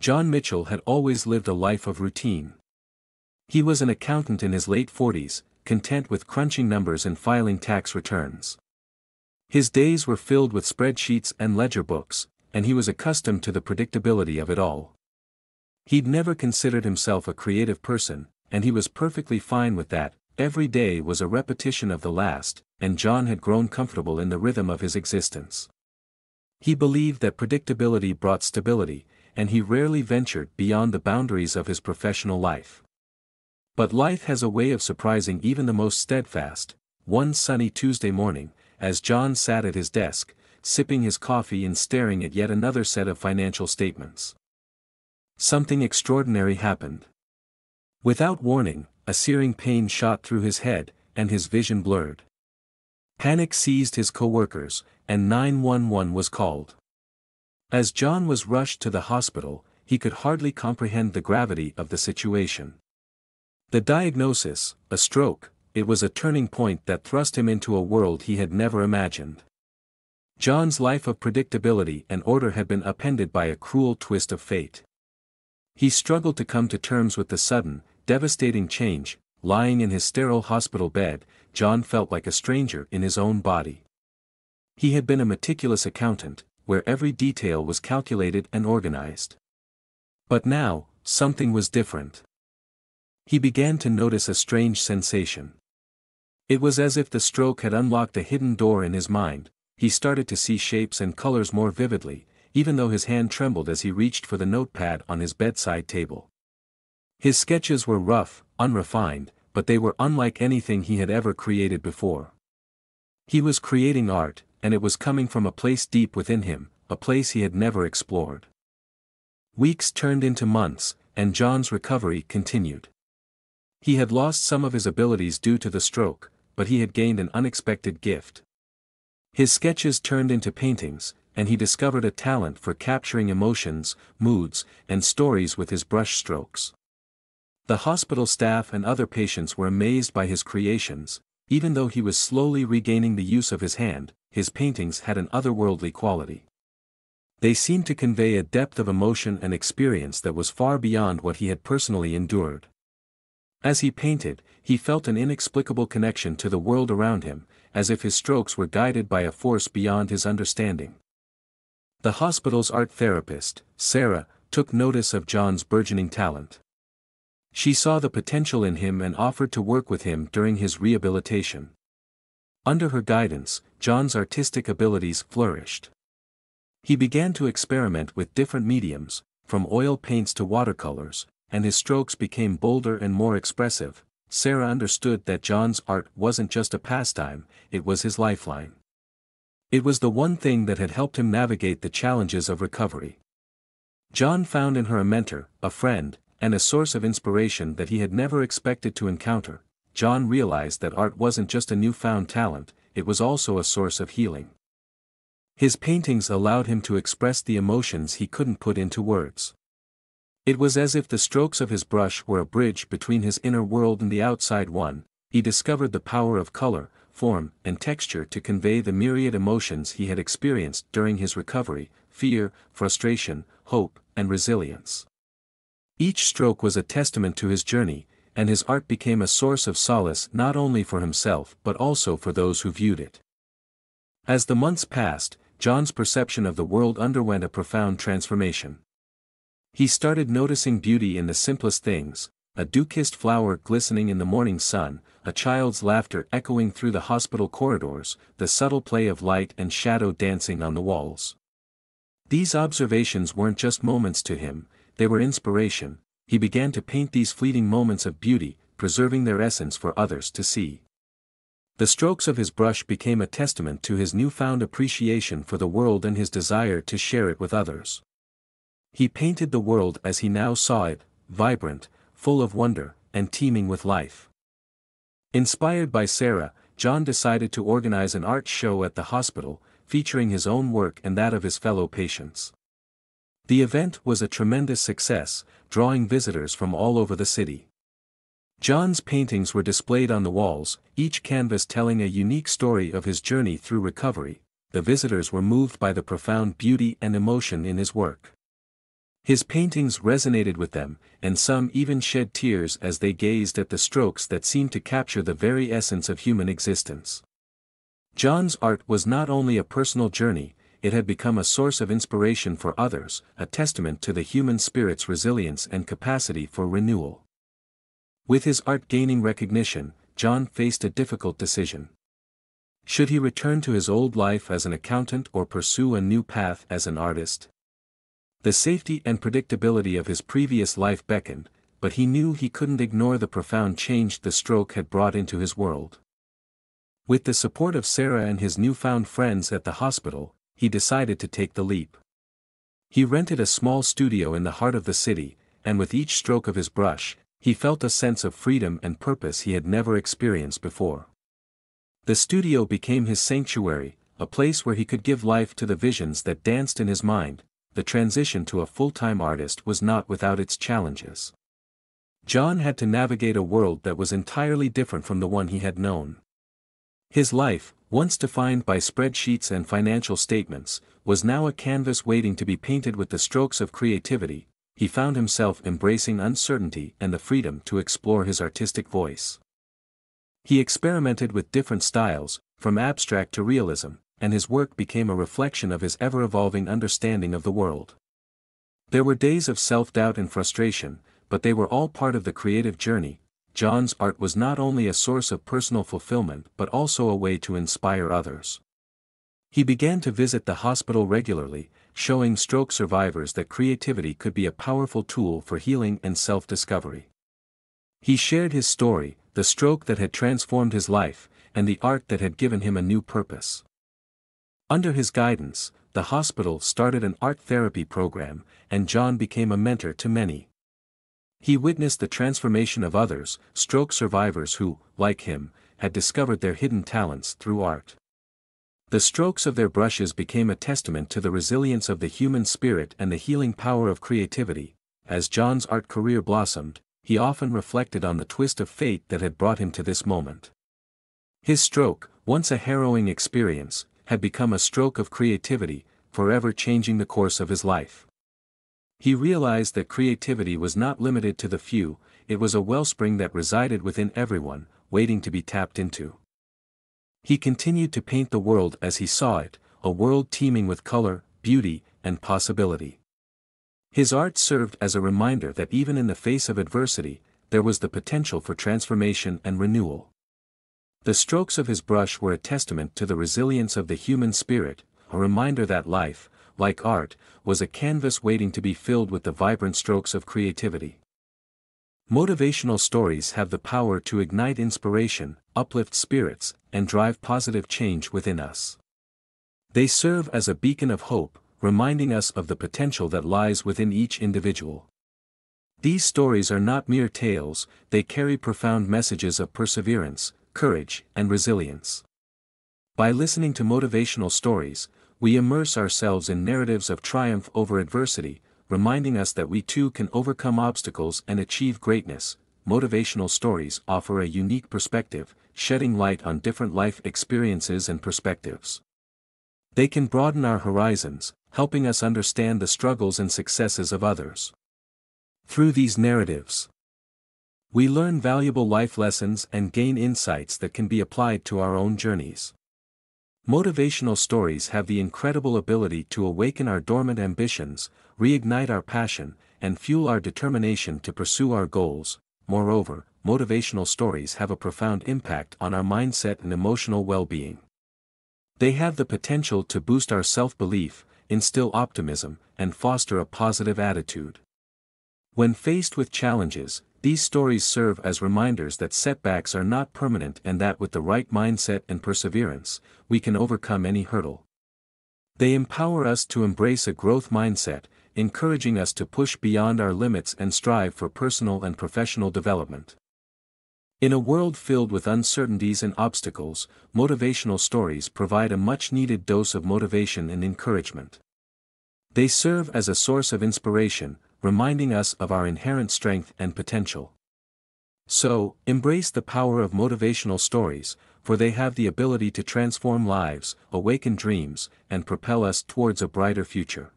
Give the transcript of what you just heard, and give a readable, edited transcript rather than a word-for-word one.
John Mitchell had always lived a life of routine. He was an accountant in his late 40s, content with crunching numbers and filing tax returns. His days were filled with spreadsheets and ledger books, and he was accustomed to the predictability of it all. He'd never considered himself a creative person, and he was perfectly fine with that. Every day was a repetition of the last, and John had grown comfortable in the rhythm of his existence. He believed that predictability brought stability, and he rarely ventured beyond the boundaries of his professional life. But life has a way of surprising even the most steadfast. One sunny Tuesday morning, as John sat at his desk, sipping his coffee and staring at yet another set of financial statements, something extraordinary happened. Without warning, a searing pain shot through his head, and his vision blurred. Panic seized his coworkers, and 911 was called. As John was rushed to the hospital, he could hardly comprehend the gravity of the situation. The diagnosis, a stroke, it was a turning point that thrust him into a world he had never imagined. John's life of predictability and order had been upended by a cruel twist of fate. He struggled to come to terms with the sudden, devastating change. Lying in his sterile hospital bed, John felt like a stranger in his own body. He had been a meticulous accountant, where every detail was calculated and organized. But now, something was different. He began to notice a strange sensation. It was as if the stroke had unlocked a hidden door in his mind. He started to see shapes and colors more vividly, even though his hand trembled as he reached for the notepad on his bedside table. His sketches were rough, unrefined, but they were unlike anything he had ever created before. He was creating art, and it was coming from a place deep within him, a place he had never explored. Weeks turned into months, and John's recovery continued. He had lost some of his abilities due to the stroke, but he had gained an unexpected gift. His sketches turned into paintings, and he discovered a talent for capturing emotions, moods, and stories with his brush strokes. The hospital staff and other patients were amazed by his creations. Even though he was slowly regaining the use of his hand, his paintings had an otherworldly quality. They seemed to convey a depth of emotion and experience that was far beyond what he had personally endured. As he painted, he felt an inexplicable connection to the world around him, as if his strokes were guided by a force beyond his understanding. The hospital's art therapist, Sarah, took notice of John's burgeoning talent. She saw the potential in him and offered to work with him during his rehabilitation. Under her guidance, John's artistic abilities flourished. He began to experiment with different mediums, from oil paints to watercolors, and his strokes became bolder and more expressive. Sarah understood that John's art wasn't just a pastime, it was his lifeline. It was the one thing that had helped him navigate the challenges of recovery. John found in her a mentor, a friend, and a source of inspiration that he had never expected to encounter. John realized that art wasn't just a newfound talent, it was also a source of healing. His paintings allowed him to express the emotions he couldn't put into words. It was as if the strokes of his brush were a bridge between his inner world and the outside one. He discovered the power of color, form, and texture to convey the myriad emotions he had experienced during his recovery: fear, frustration, hope, and resilience. Each stroke was a testament to his journey, and his art became a source of solace not only for himself but also for those who viewed it. As the months passed, John's perception of the world underwent a profound transformation. He started noticing beauty in the simplest things: a dew-kissed flower glistening in the morning sun, a child's laughter echoing through the hospital corridors, the subtle play of light and shadow dancing on the walls. These observations weren't just moments to him, they were inspiration. He began to paint these fleeting moments of beauty, preserving their essence for others to see. The strokes of his brush became a testament to his newfound appreciation for the world and his desire to share it with others. He painted the world as he now saw it, vibrant, full of wonder, and teeming with life. Inspired by Sarah, John decided to organize an art show at the hospital, featuring his own work and that of his fellow patients. The event was a tremendous success, drawing visitors from all over the city. John's paintings were displayed on the walls, each canvas telling a unique story of his journey through recovery. The visitors were moved by the profound beauty and emotion in his work. His paintings resonated with them, and some even shed tears as they gazed at the strokes that seemed to capture the very essence of human existence. John's art was not only a personal journey, it had become a source of inspiration for others, a testament to the human spirit's resilience and capacity for renewal. With his art gaining recognition, John faced a difficult decision. Should he return to his old life as an accountant or pursue a new path as an artist? The safety and predictability of his previous life beckoned, but he knew he couldn't ignore the profound change the stroke had brought into his world. With the support of Sarah and his newfound friends at the hospital, he decided to take the leap. He rented a small studio in the heart of the city, and with each stroke of his brush, he felt a sense of freedom and purpose he had never experienced before. The studio became his sanctuary, a place where he could give life to the visions that danced in his mind. The transition to a full-time artist was not without its challenges. John had to navigate a world that was entirely different from the one he had known. His life, once defined by spreadsheets and financial statements, was now a canvas waiting to be painted with the strokes of creativity. He found himself embracing uncertainty and the freedom to explore his artistic voice. He experimented with different styles, from abstract to realism, and his work became a reflection of his ever-evolving understanding of the world. There were days of self-doubt and frustration, but they were all part of the creative journey. John's art was not only a source of personal fulfillment but also a way to inspire others. He began to visit the hospital regularly, showing stroke survivors that creativity could be a powerful tool for healing and self-discovery. He shared his story, the stroke that had transformed his life, and the art that had given him a new purpose. Under his guidance, the hospital started an art therapy program, and John became a mentor to many. He witnessed the transformation of others, stroke survivors who, like him, had discovered their hidden talents through art. The strokes of their brushes became a testament to the resilience of the human spirit and the healing power of creativity. As John's art career blossomed, he often reflected on the twist of fate that had brought him to this moment. His stroke, once a harrowing experience, had become a stroke of creativity, forever changing the course of his life. He realized that creativity was not limited to the few, it was a wellspring that resided within everyone, waiting to be tapped into. He continued to paint the world as he saw it, a world teeming with color, beauty, and possibility. His art served as a reminder that even in the face of adversity, there was the potential for transformation and renewal. The strokes of his brush were a testament to the resilience of the human spirit, a reminder that life, like art, was a canvas waiting to be filled with the vibrant strokes of creativity. Motivational stories have the power to ignite inspiration, uplift spirits, and drive positive change within us. They serve as a beacon of hope, reminding us of the potential that lies within each individual. These stories are not mere tales, they carry profound messages of perseverance, courage, and resilience. By listening to motivational stories, we immerse ourselves in narratives of triumph over adversity, reminding us that we too can overcome obstacles and achieve greatness. Motivational stories offer a unique perspective, shedding light on different life experiences and perspectives. They can broaden our horizons, helping us understand the struggles and successes of others. Through these narratives, we learn valuable life lessons and gain insights that can be applied to our own journeys. Motivational stories have the incredible ability to awaken our dormant ambitions, reignite our passion, and fuel our determination to pursue our goals. Moreover, motivational stories have a profound impact on our mindset and emotional well-being. They have the potential to boost our self-belief, instill optimism, and foster a positive attitude. When faced with challenges, these stories serve as reminders that setbacks are not permanent and that with the right mindset and perseverance, we can overcome any hurdle. They empower us to embrace a growth mindset, encouraging us to push beyond our limits and strive for personal and professional development. In a world filled with uncertainties and obstacles, motivational stories provide a much-needed dose of motivation and encouragement. They serve as a source of inspiration, reminding us of our inherent strength and potential. So, embrace the power of motivational stories, for they have the ability to transform lives, awaken dreams, and propel us towards a brighter future.